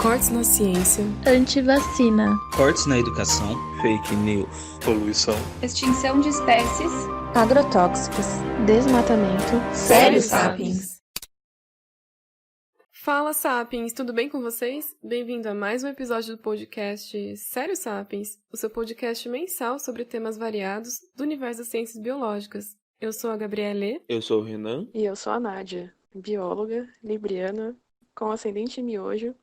Cortes na ciência, antivacina, cortes na educação, fake news, poluição, extinção de espécies, agrotóxicos, desmatamento. Sério Sapiens! Fala Sapiens, tudo bem com vocês? Bem-vindo a mais um episódio do podcast Sério Sapiens, o seu podcast mensal sobre temas variados do universo das ciências biológicas. Eu sou a Gabriele. Eu sou o Renan. E eu sou a Nádia, bióloga, libriana, com ascendente em miojo.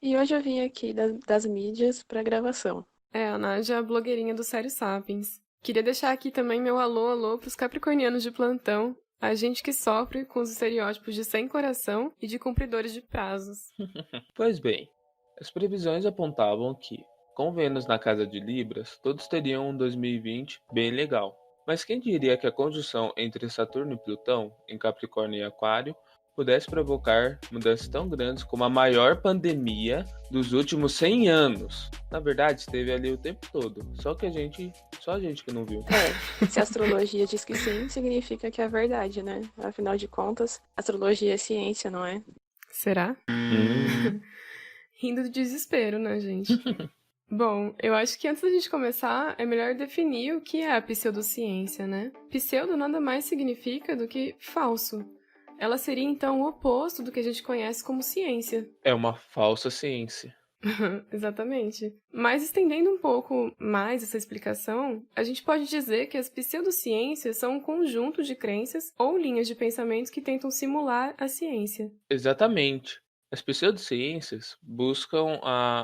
E hoje eu vim aqui das mídias para gravação. A Nádia é a blogueirinha do Sério Sapiens. Queria deixar aqui também meu alô pros capricornianos de plantão, a gente que sofre com os estereótipos de sem coração e de cumpridores de prazos. Pois bem, as previsões apontavam que, com Vênus na casa de Libras, todos teriam um 2020 bem legal. Mas quem diria que a conjunção entre Saturno e Plutão, em Capricórnio e Aquário, pudesse provocar mudanças tão grandes como a maior pandemia dos últimos 100 anos. Na verdade, esteve ali o tempo todo, só a gente que não viu. Se a astrologia diz que sim, significa que é verdade, né? Afinal de contas, astrologia é ciência, não é? Será? Rindo de desespero, né, gente? Bom, eu acho que antes da gente começar, é melhor definir o que é a pseudociência, né? Pseudo nada mais significa do que falso. Ela seria, então, o oposto do que a gente conhece como ciência. É uma falsa ciência. Exatamente. Mas estendendo um pouco mais essa explicação, a gente pode dizer que as pseudociências são um conjunto de crenças ou linhas de pensamentos que tentam simular a ciência. Exatamente. As pseudociências buscam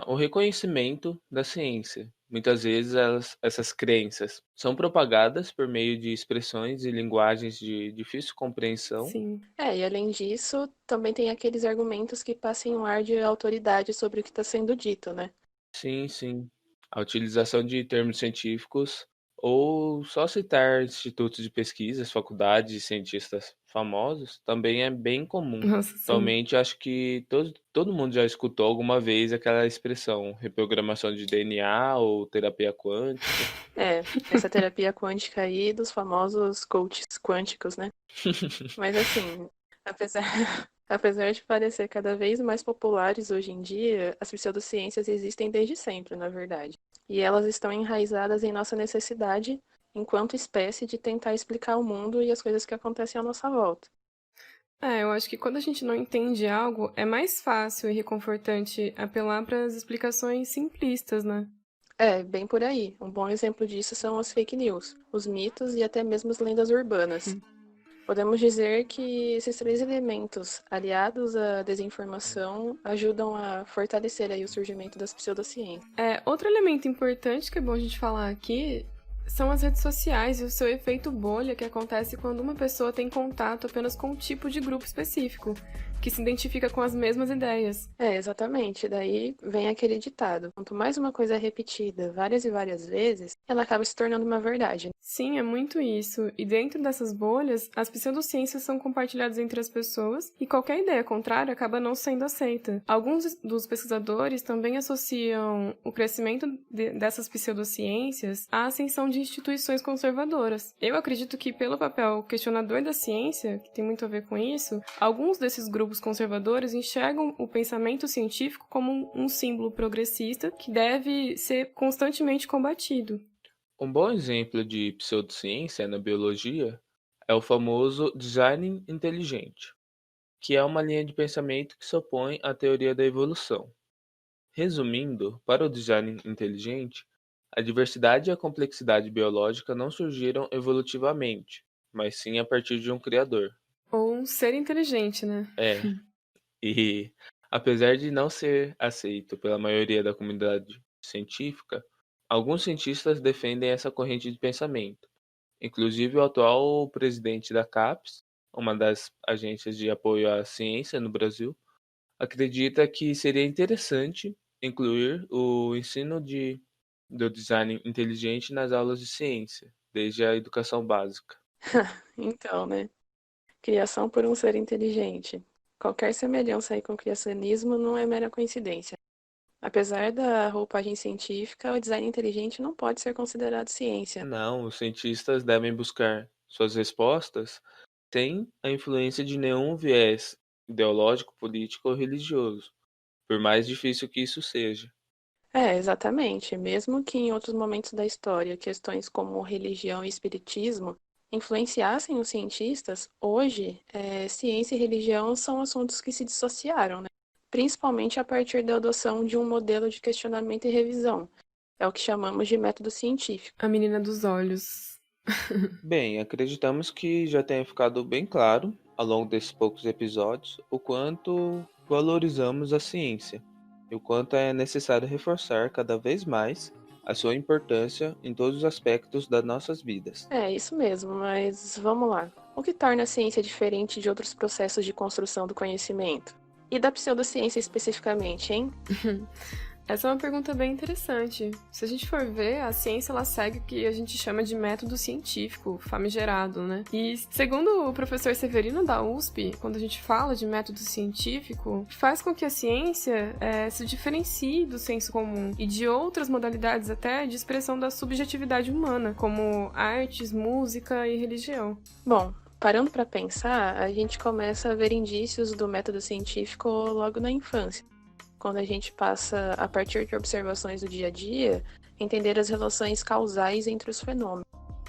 o reconhecimento da ciência. Muitas vezes essas crenças são propagadas por meio de expressões e linguagens de difícil compreensão. Sim. E além disso, também tem aqueles argumentos que passem um ar de autoridade sobre o que está sendo dito, né? Sim. A utilização de termos científicos ou só citar institutos de pesquisas, faculdades e cientistas famosos também é bem comum. Nossa, sim. Atualmente, acho que todo mundo já escutou alguma vez aquela expressão, reprogramação de DNA ou terapia quântica. Essa terapia quântica aí dos famosos coaches quânticos, né? Mas assim, apesar de parecer cada vez mais populares hoje em dia, as pseudociências existem desde sempre, na verdade. E elas estão enraizadas em nossa necessidade, enquanto espécie, de tentar explicar o mundo e as coisas que acontecem à nossa volta. Eu acho que quando a gente não entende algo, é mais fácil e reconfortante apelar para as explicações simplistas, né? Bem por aí. Um bom exemplo disso são as fake news, os mitos e até mesmo as lendas urbanas. Podemos dizer que esses três elementos, aliados à desinformação, ajudam a fortalecer aí o surgimento das pseudociências. Outro elemento importante que é bom a gente falar aqui são as redes sociais e o seu efeito bolha que acontece quando uma pessoa tem contato apenas com um tipo de grupo específico, que se identifica com as mesmas ideias. Exatamente. Daí vem aquele ditado. Quanto mais uma coisa é repetida várias e várias vezes, ela acaba se tornando uma verdade. Sim, é muito isso. E dentro dessas bolhas, as pseudociências são compartilhadas entre as pessoas e qualquer ideia contrária acaba não sendo aceita. Alguns dos pesquisadores também associam o crescimento dessas pseudociências à ascensão de instituições conservadoras. Eu acredito que, pelo papel questionador da ciência, que tem muito a ver com isso, alguns desses grupos conservadores enxergam o pensamento científico como um símbolo progressista que deve ser constantemente combatido. Um bom exemplo de pseudociência na biologia é o famoso design inteligente, que é uma linha de pensamento que se opõe à teoria da evolução. Resumindo, para o design inteligente, a diversidade e a complexidade biológica não surgiram evolutivamente, mas sim a partir de um criador. Ou um ser inteligente, né? E apesar de não ser aceito pela maioria da comunidade científica, alguns cientistas defendem essa corrente de pensamento. Inclusive o atual presidente da CAPES, uma das agências de apoio à ciência no Brasil, acredita que seria interessante incluir o ensino do design inteligente nas aulas de ciência, desde a educação básica. Então, né? Criação por um ser inteligente. Qualquer semelhança aí com o criacionismo não é mera coincidência. Apesar da roupagem científica, o design inteligente não pode ser considerado ciência. Não, os cientistas devem buscar suas respostas sem a influência de nenhum viés ideológico, político ou religioso. por mais difícil que isso seja. Exatamente. Mesmo que em outros momentos da história questões como religião e espiritismo influenciassem os cientistas, hoje, ciência e religião são assuntos que se dissociaram, né? Principalmente a partir da adoção de um modelo de questionamento e revisão. É o que chamamos de método científico. A menina dos olhos. Bem, acreditamos que já tenha ficado bem claro, ao longo desses poucos episódios, o quanto valorizamos a ciência e o quanto é necessário reforçar cada vez mais a sua importância em todos os aspectos das nossas vidas. É isso mesmo, mas vamos lá. O que torna a ciência diferente de outros processos de construção do conhecimento? E da pseudociência especificamente, hein? Essa é uma pergunta bem interessante. Se a gente for ver, a ciência ela segue o que a gente chama de método científico, famigerado, né? E segundo o professor Severino da USP, quando a gente fala de método científico, faz com que a ciência se diferencie do senso comum e de outras modalidades até de expressão da subjetividade humana, como artes, música e religião. Bom, parando para pensar, a gente começa a ver indícios do método científico logo na infância, quando a gente passa, a partir de observações do dia a dia, entender as relações causais entre os fenômenos.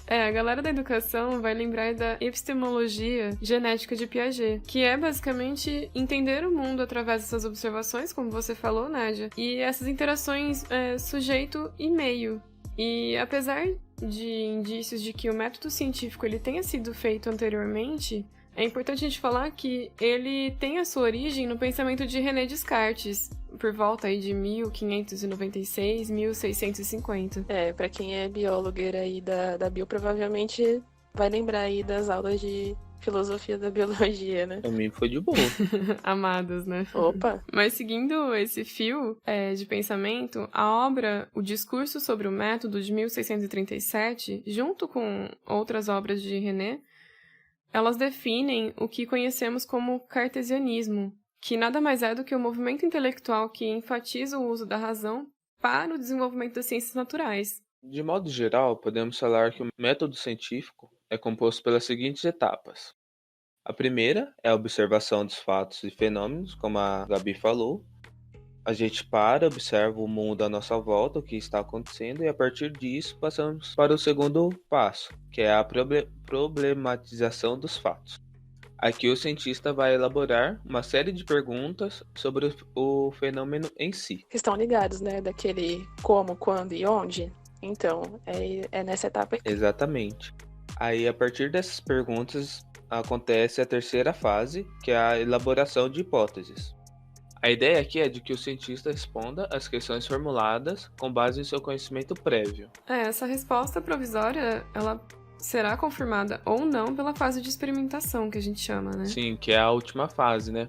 A galera da educação vai lembrar da epistemologia genética de Piaget, que é basicamente entender o mundo através dessas observações, como você falou, Nádia, e essas interações sujeito e meio. E apesar de indícios de que o método científico ele tenha sido feito anteriormente, é importante a gente falar que ele tem a sua origem no pensamento de René Descartes, por volta aí de 1596, 1650. Para quem é biólogo aí da bio, provavelmente vai lembrar aí das aulas de filosofia da biologia, né? Pra mim foi de boa. Amadas, né? Opa! Mas seguindo esse fio de pensamento, a obra O Discurso sobre o Método, de 1637, junto com outras obras de René, elas definem o que conhecemos como cartesianismo, que nada mais é do que o movimento intelectual que enfatiza o uso da razão para o desenvolvimento das ciências naturais. De modo geral, podemos falar que o método científico é composto pelas seguintes etapas. A primeira é a observação dos fatos e fenômenos, como a Gabi falou. A gente observa o mundo à nossa volta, o que está acontecendo, e a partir disso passamos para o segundo passo, que é a problematização dos fatos. Aqui o cientista vai elaborar uma série de perguntas sobre o fenômeno em si. Que estão ligados, né? Daquele como, quando e onde. Então, é nessa etapa aí. Exatamente. Aí, a partir dessas perguntas, acontece a terceira fase, que é a elaboração de hipóteses. A ideia aqui é de que o cientista responda às questões formuladas com base em seu conhecimento prévio. Essa resposta provisória, ela será confirmada ou não pela fase de experimentação, que a gente chama, né? Sim, que é a última fase, né?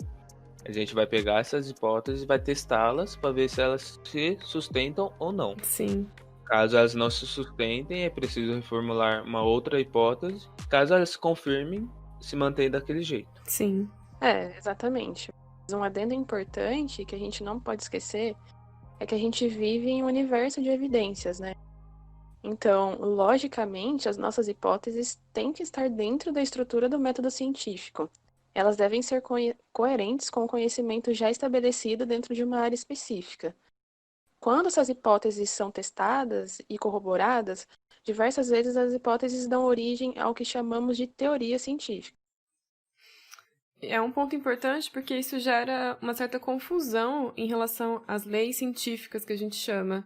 A gente vai pegar essas hipóteses e vai testá-las para ver se elas se sustentam ou não. Sim. Caso elas não se sustentem, é preciso reformular uma outra hipótese. Caso elas se confirmem, se mantém daquele jeito. Sim. Exatamente. Um adendo importante que a gente não pode esquecer é que a gente vive em um universo de evidências, né? Então, logicamente, as nossas hipóteses têm que estar dentro da estrutura do método científico. Elas devem ser coerentes com o conhecimento já estabelecido dentro de uma área específica. Quando essas hipóteses são testadas e corroboradas, diversas vezes as hipóteses dão origem ao que chamamos de teoria científica. É um ponto importante porque isso gera uma certa confusão em relação às leis científicas que a gente chama.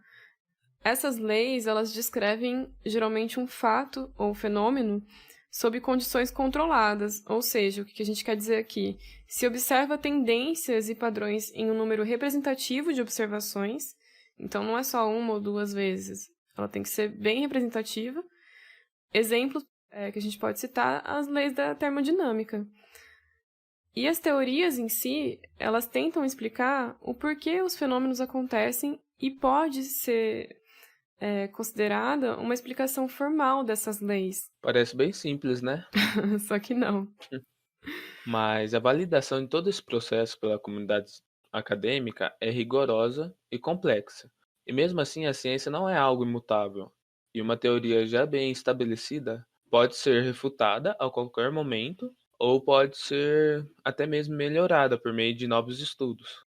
Essas leis, elas descrevem geralmente um fato ou fenômeno sob condições controladas, ou seja, o que a gente quer dizer aqui? Se observa tendências e padrões em um número representativo de observações, então não é só uma ou duas vezes, ela tem que ser bem representativa. Exemplo que a gente pode citar, as leis da termodinâmica. E as teorias em si, elas tentam explicar o porquê os fenômenos acontecem e pode ser considerada uma explicação formal dessas leis. Parece bem simples, né? Só que não. Mas a validação de todo esse processo pela comunidade acadêmica é rigorosa e complexa. E mesmo assim, a ciência não é algo imutável. E uma teoria já bem estabelecida pode ser refutada a qualquer momento ou pode ser até mesmo melhorada por meio de novos estudos.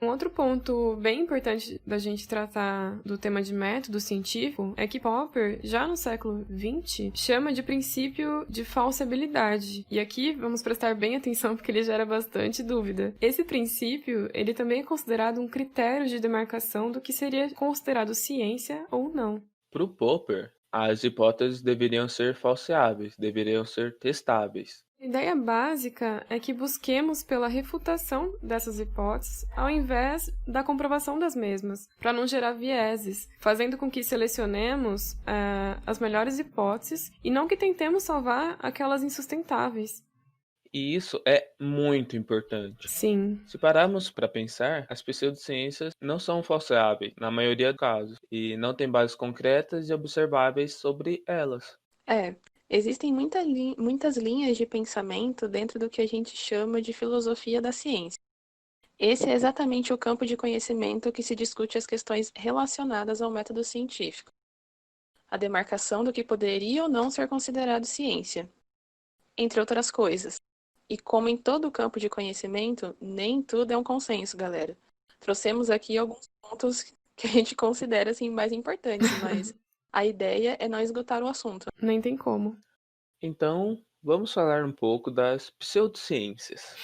Um outro ponto bem importante da gente tratar do tema de método científico é que Popper, já no século XX, chama de princípio de falsibilidade. E aqui vamos prestar bem atenção porque ele gera bastante dúvida. Esse princípio, ele também é considerado um critério de demarcação do que seria considerado ciência ou não. Para o Popper, as hipóteses deveriam ser falseáveis, deveriam ser testáveis. A ideia básica é que busquemos pela refutação dessas hipóteses ao invés da comprovação das mesmas, para não gerar vieses, fazendo com que selecionemos as melhores hipóteses e não que tentemos salvar aquelas insustentáveis. E isso é muito importante. Sim. Se pararmos para pensar, as pseudociências não são falseáveis, na maioria dos casos, e não têm bases concretas e observáveis sobre elas. Existem muitas linhas de pensamento dentro do que a gente chama de filosofia da ciência. Esse é exatamente o campo de conhecimento que se discute as questões relacionadas ao método científico. A demarcação do que poderia ou não ser considerado ciência, entre outras coisas. E como em todo o campo de conhecimento, nem tudo é um consenso, galera. Trouxemos aqui alguns pontos que a gente considera assim, mais importantes, mas a ideia é não esgotar o assunto. Nem tem como. Então, vamos falar um pouco das pseudociências.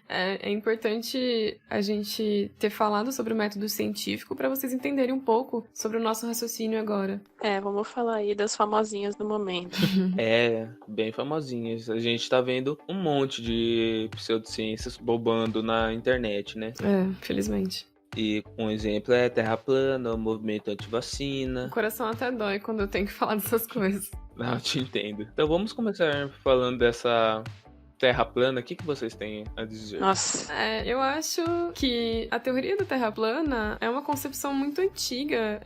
É importante a gente ter falado sobre o método científico para vocês entenderem um pouco sobre o nosso raciocínio agora. Vamos falar aí das famosinhas do momento. Bem famosinhas. A gente tá vendo um monte de pseudociências bobando na internet, né? Felizmente. E um exemplo é Terra plana, o movimento anti-vacina. O coração até dói quando eu tenho que falar dessas coisas. Não, eu te entendo. Então vamos começar falando dessa Terra plana. O que vocês têm a dizer? Nossa. Eu acho que a teoria da Terra plana é uma concepção muito antiga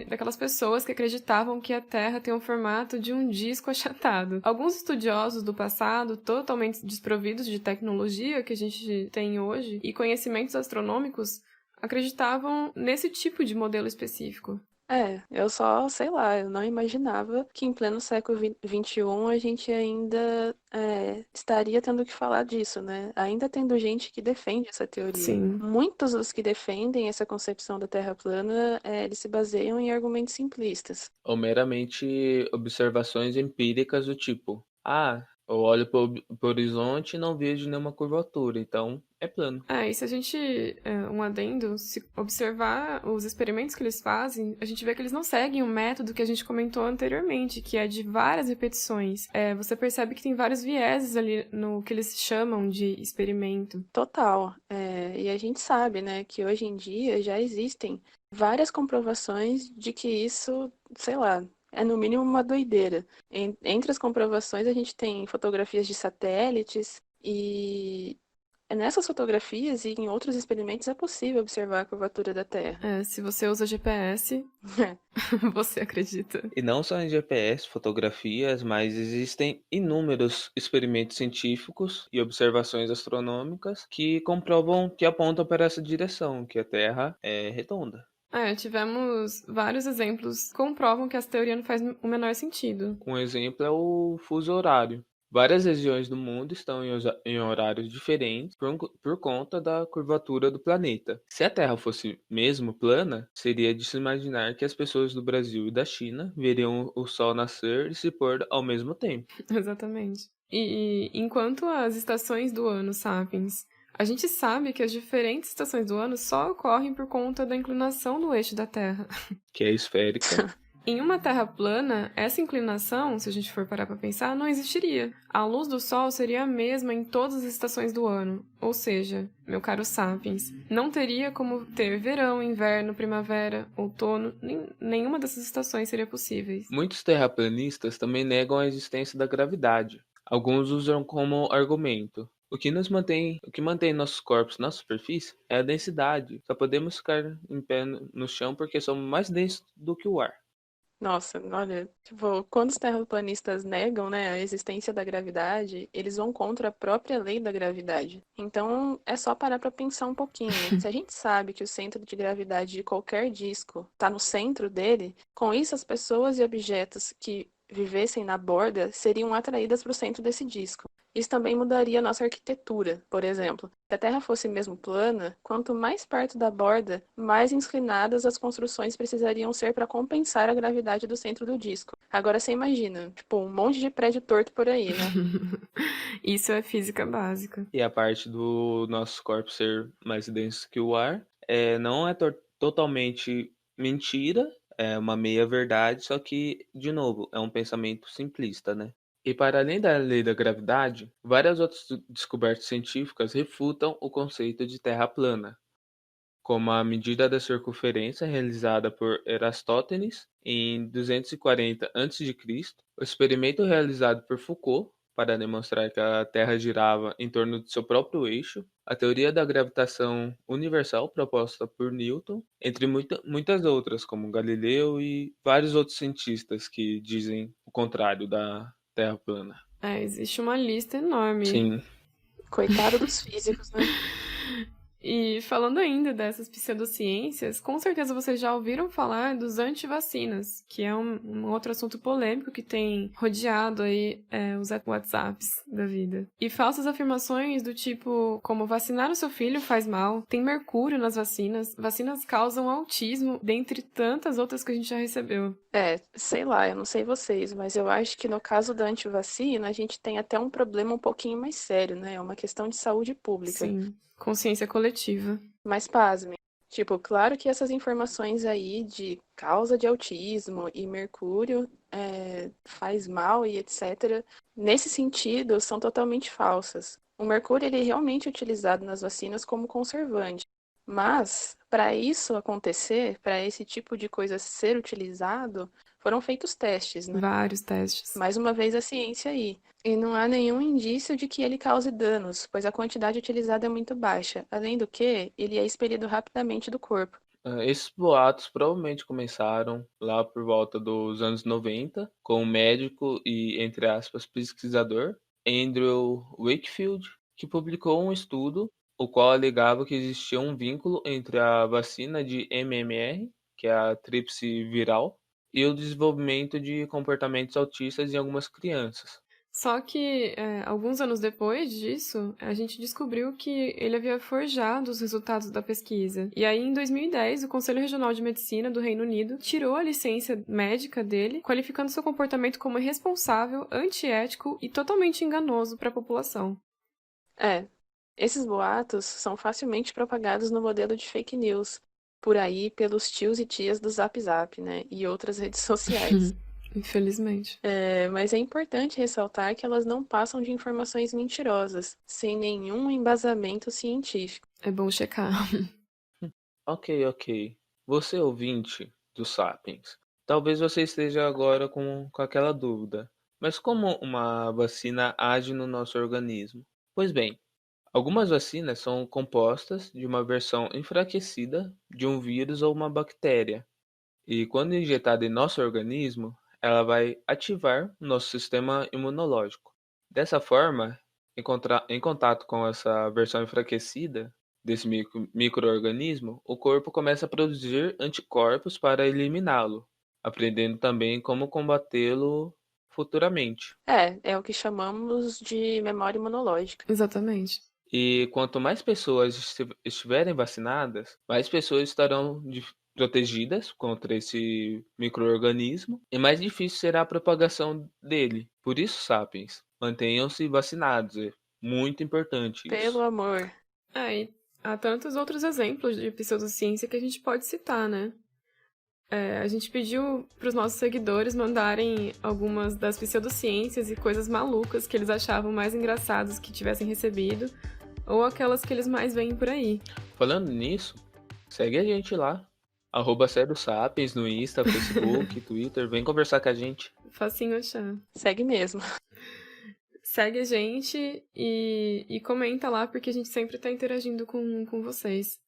daquelas pessoas que acreditavam que a Terra tem o formato de um disco achatado. Alguns estudiosos do passado, totalmente desprovidos de tecnologia que a gente tem hoje e conhecimentos astronômicos, acreditavam nesse tipo de modelo específico. Eu só, sei lá, eu não imaginava que em pleno século XXI a gente ainda estaria tendo que falar disso, né? Ainda tendo gente que defende essa teoria. Sim. Muitos dos que defendem essa concepção da Terra plana, eles se baseiam em argumentos simplistas. Ou meramente observações empíricas do tipo, eu olho pro horizonte e não vejo nenhuma curvatura, então é plano. E se a gente, um adendo, se observar os experimentos que eles fazem, a gente vê que eles não seguem o método que a gente comentou anteriormente, que é de várias repetições. Você percebe que tem vários vieses ali no que eles chamam de experimento. Total. E a gente sabe, né, que hoje em dia já existem várias comprovações de que isso, sei lá, é no mínimo uma doideira. Entre as comprovações a gente tem fotografias de satélites e nessas fotografias e em outros experimentos é possível observar a curvatura da Terra. Se você usa GPS, você acredita. E não só em GPS, fotografias, mas existem inúmeros experimentos científicos e observações astronômicas que comprovam, que apontam para essa direção, que a Terra é redonda. Tivemos vários exemplos que comprovam que essa teoria não faz o menor sentido. Um exemplo é o fuso horário. Várias regiões do mundo estão em horários diferentes por conta da curvatura do planeta. Se a Terra fosse mesmo plana, seria de se imaginar que as pessoas do Brasil e da China veriam o Sol nascer e se pôr ao mesmo tempo. Exatamente. E enquanto as estações do ano, Sapiens, a gente sabe que as diferentes estações do ano só ocorrem por conta da inclinação do eixo da Terra. Que é esférica. Em uma Terra plana, essa inclinação, se a gente for parar para pensar, não existiria. A luz do Sol seria a mesma em todas as estações do ano. Ou seja, meu caro Sapiens, não teria como ter verão, inverno, primavera, outono, nenhuma dessas estações seria possível. Muitos terraplanistas também negam a existência da gravidade. Alguns usam como argumento. O que mantém nossos corpos na superfície é a densidade. Só podemos ficar em pé no chão porque somos mais densos do que o ar. Nossa, olha, quando os terraplanistas negam, né, a existência da gravidade, eles vão contra a própria lei da gravidade. Então, é só parar para pensar um pouquinho. Se a gente sabe que o centro de gravidade de qualquer disco está no centro dele, com isso as pessoas e objetos que vivessem na borda seriam atraídas para o centro desse disco. Isso também mudaria a nossa arquitetura, por exemplo. Se a Terra fosse mesmo plana, quanto mais perto da borda, mais inclinadas as construções precisariam ser para compensar a gravidade do centro do disco. Agora você imagina, tipo, um monte de prédio torto por aí, né? Isso é física básica. E a parte do nosso corpo ser mais denso que o ar não é totalmente mentira, é uma meia-verdade, só que, de novo, é um pensamento simplista, né? E para além da lei da gravidade, várias outras descobertas científicas refutam o conceito de Terra plana, como a medida da circunferência realizada por Eratóstenes em 240 a.C., o experimento realizado por Foucault para demonstrar que a Terra girava em torno de seu próprio eixo, a teoria da gravitação universal proposta por Newton, entre muitas outras, como Galileu e vários outros cientistas que dizem o contrário da Terra plana. Existe uma lista enorme. Sim. Coitado dos físicos, né? E falando ainda dessas pseudociências, com certeza vocês já ouviram falar dos antivacinas, que é um outro assunto polêmico que tem rodeado aí os WhatsApps da vida. E falsas afirmações do tipo, como vacinar o seu filho faz mal, tem mercúrio nas vacinas causam autismo, dentre tantas outras que a gente já recebeu. Sei lá, eu não sei vocês, mas eu acho que no caso da antivacina, a gente tem até um problema um pouquinho mais sério, né? É uma questão de saúde pública. Sim, consciência coletiva. Mas pasmem, tipo, claro que essas informações aí de causa de autismo e mercúrio faz mal e etc., nesse sentido, são totalmente falsas. O mercúrio, ele é realmente utilizado nas vacinas como conservante. Mas, para isso acontecer, para esse tipo de coisa ser utilizado, foram feitos testes, né? Vários testes. Mais uma vez a ciência aí. E não há nenhum indício de que ele cause danos, pois a quantidade utilizada é muito baixa. Além do que, ele é expelido rapidamente do corpo. Esses boatos provavelmente começaram lá por volta dos anos 90, com o médico e, entre aspas, pesquisador Andrew Wakefield, que publicou um estudo o qual alegava que existia um vínculo entre a vacina de MMR, que é a tríplice viral, e o desenvolvimento de comportamentos autistas em algumas crianças. Só que, alguns anos depois disso, a gente descobriu que ele havia forjado os resultados da pesquisa. E aí, em 2010, o Conselho Regional de Medicina do Reino Unido tirou a licença médica dele, qualificando seu comportamento como irresponsável, antiético e totalmente enganoso para a população. Esses boatos são facilmente propagados no modelo de fake news, por aí pelos tios e tias do Zap Zap, né? E outras redes sociais. Infelizmente. Mas é importante ressaltar que elas não passam de informações mentirosas, sem nenhum embasamento científico. É bom checar. Ok. Você ouvinte do Sapiens, talvez você esteja agora com aquela dúvida. Mas como uma vacina age no nosso organismo? Pois bem, algumas vacinas são compostas de uma versão enfraquecida de um vírus ou uma bactéria. E quando injetada em nosso organismo, ela vai ativar o nosso sistema imunológico. Dessa forma, em contato com essa versão enfraquecida desse microorganismo, o corpo começa a produzir anticorpos para eliminá-lo, aprendendo também como combatê-lo futuramente. É o que chamamos de memória imunológica. Exatamente. E quanto mais pessoas estiverem vacinadas, mais pessoas estarão protegidas contra esse micro-organismo e mais difícil será a propagação dele. Por isso, sapiens, mantenham-se vacinados. É muito importante isso. Pelo amor. E há tantos outros exemplos de pseudociência que a gente pode citar, né? A gente pediu para os nossos seguidores mandarem algumas das pseudociências e coisas malucas que eles achavam mais engraçados que tivessem recebido, ou aquelas que eles mais veem por aí. Falando nisso, segue a gente lá. @SérioSapiens no Insta, Facebook, Twitter. Vem conversar com a gente. Facinho achar. Segue mesmo. Segue a gente e comenta lá, porque a gente sempre tá interagindo com vocês.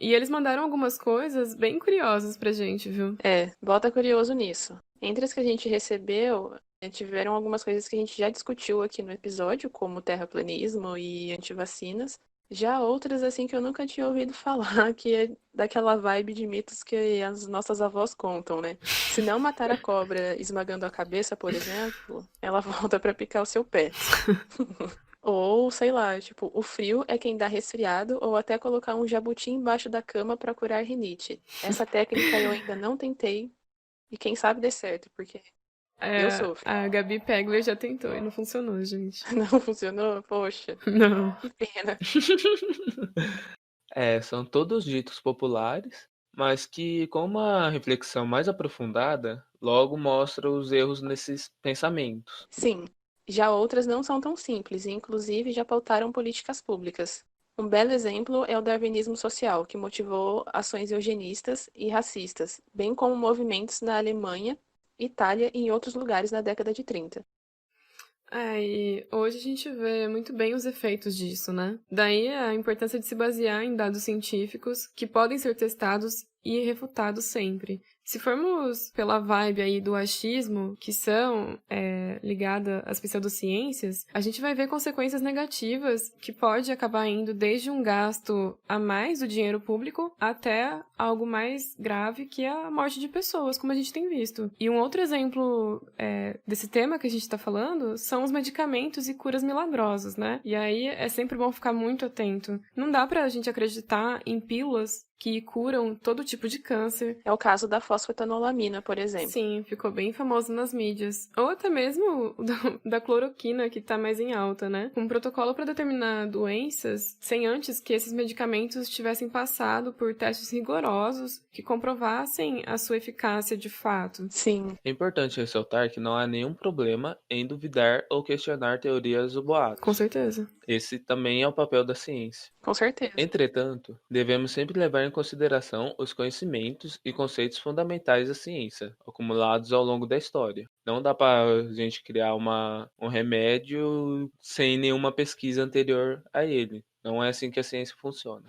E eles mandaram algumas coisas bem curiosas pra gente, viu? Bota curioso nisso. Entre as que a gente recebeu, tiveram algumas coisas que a gente já discutiu aqui no episódio, como terraplanismo e antivacinas. Já outras, assim, que eu nunca tinha ouvido falar, que é daquela vibe de mitos que as nossas avós contam, né? Se não matar a cobra esmagando a cabeça, por exemplo, ela volta pra picar o seu pé. Ou, sei lá, tipo, o frio é quem dá resfriado, ou até colocar um jabuti embaixo da cama pra curar rinite. Essa técnica eu ainda não tentei, e quem sabe dê certo, porque eu sofro. A Gabi Pegler já tentou e não funcionou, gente. Não funcionou? Poxa, Não. que pena. São todos ditos populares, mas que, com uma reflexão mais aprofundada, logo mostra os erros nesses pensamentos. Sim, já outras não são tão simples e, inclusive, já pautaram políticas públicas. Um belo exemplo é o darwinismo social, que motivou ações eugenistas e racistas, bem como movimentos na Alemanha, Itália e em outros lugares na década de 30. E hoje a gente vê muito bem os efeitos disso, né? Daí a importância de se basear em dados científicos que podem ser testados e refutados sempre. Se formos pela vibe aí do achismo, que são ligada às pseudociências, a gente vai ver consequências negativas que pode acabar indo desde um gasto a mais do dinheiro público até algo mais grave que a morte de pessoas, como a gente tem visto. E um outro exemplo desse tema que a gente está falando são os medicamentos e curas milagrosas, né? E aí é sempre bom ficar muito atento. Não dá pra gente acreditar em pílulas que curam todo tipo de câncer. É o caso da fosfetanolamina, por exemplo. Sim, ficou bem famoso nas mídias. Ou até mesmo da cloroquina, que tá mais em alta, né? Um protocolo para determinar doenças sem antes que esses medicamentos tivessem passado por testes rigorosos que comprovassem a sua eficácia de fato. Sim, É importante ressaltar que não há nenhum problema em duvidar ou questionar teorias ou boatos. Com certeza. Esse também é o papel da ciência. com certeza. Entretanto, devemos sempre levar em consideração os conhecimentos e conceitos fundamentais da ciência, acumulados ao longo da história. Não dá para a gente criar um remédio sem nenhuma pesquisa anterior a ele. Não é assim que a ciência funciona.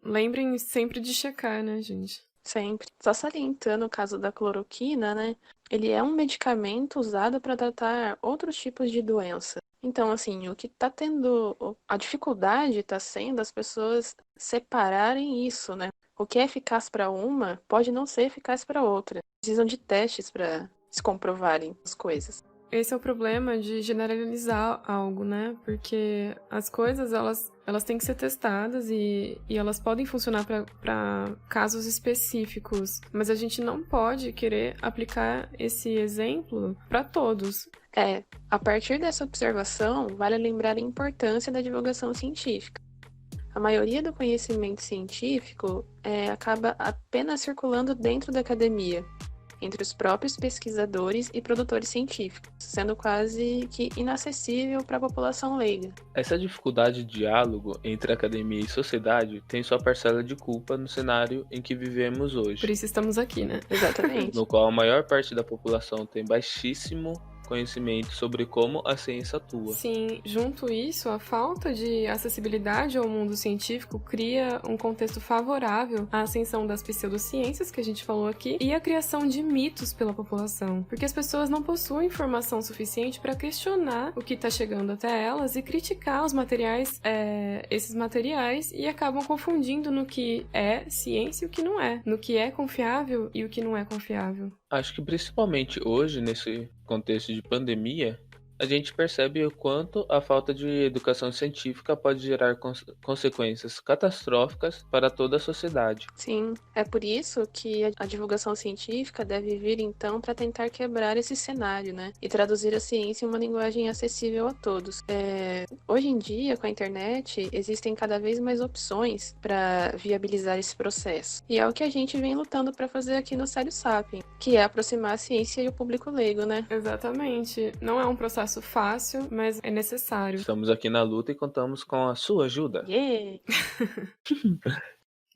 Lembrem sempre de checar, né, gente? Sempre. Só salientando o caso da cloroquina, né? Ele é um medicamento usado para tratar outros tipos de doença. Então, assim, o que tá tendo. A dificuldade tá sendo as pessoas separarem isso, né? O que é eficaz para uma pode não ser eficaz para outra. Precisam de testes para se comprovarem as coisas. Esse é o problema de generalizar algo, né? Porque as coisas, elas têm que ser testadas e elas podem funcionar para casos específicos. Mas a gente não pode querer aplicar esse exemplo para todos. A partir dessa observação, vale lembrar a importância da divulgação científica. A maioria do conhecimento científico acaba apenas circulando dentro da academia, entre os próprios pesquisadores e produtores científicos, sendo quase que inacessível para a população leiga. Essa dificuldade de diálogo entre academia e sociedade tem sua parcela de culpa no cenário em que vivemos hoje. Por isso estamos aqui, né? Exatamente. No qual a maior parte da população tem baixíssimo conhecimento sobre como a ciência atua. Sim, junto isso, a falta de acessibilidade ao mundo científico cria um contexto favorável à ascensão das pseudociências, que a gente falou aqui, e a criação de mitos pela população, porque as pessoas não possuem informação suficiente para questionar o que está chegando até elas e criticar os materiais, esses materiais, e acabam confundindo no que é ciência e o que não é, no que é confiável e o que não é confiável. Acho que principalmente hoje, nesse contexto de pandemia, a gente percebe o quanto a falta de educação científica pode gerar consequências catastróficas para toda a sociedade. Sim, é por isso que a divulgação científica deve vir então para tentar quebrar esse cenário, né? E traduzir a ciência em uma linguagem acessível a todos. Hoje em dia, com a internet, existem cada vez mais opções para viabilizar esse processo. E é o que a gente vem lutando para fazer aqui no Sério Sapien, que é aproximar a ciência e o público leigo, né? Exatamente. Não é um processo fácil, mas é necessário. Estamos aqui na luta e contamos com a sua ajuda. Yeah!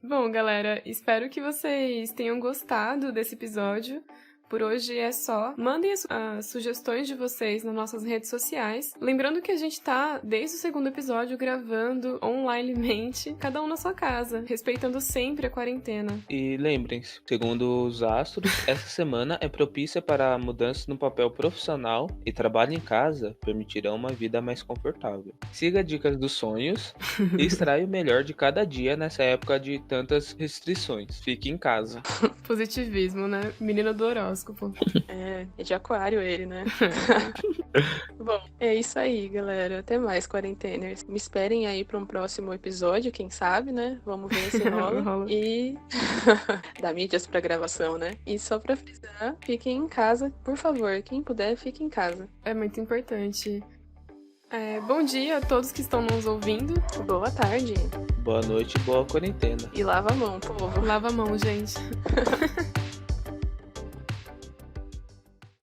Bom, galera, espero que vocês tenham gostado desse episódio. Por hoje é só. Mandem as sugestões de vocês nas nossas redes sociais. Lembrando que a gente tá, desde o segundo episódio, gravando onlinemente, cada um na sua casa, respeitando sempre a quarentena. E lembrem-se, segundo os astros, essa semana é propícia para mudanças no papel profissional e trabalho em casa permitirão uma vida mais confortável. Siga dicas dos sonhos e extraia o melhor de cada dia nessa época de tantas restrições. Fique em casa. Positivismo, né? Menina do horóscopo. horóscopo. É de aquário ele, né? Bom, é isso aí, galera. Até mais, quarenteners. Me esperem aí para um próximo episódio, quem sabe, né? Vamos ver se rola. Rola. E dá mídias pra gravação, né? E só pra frisar, fiquem em casa, por favor. Quem puder, fique em casa. É muito importante. Bom dia a todos que estão nos ouvindo. Boa tarde. Boa noite e boa quarentena. E lava a mão, povo. Lava a mão, gente.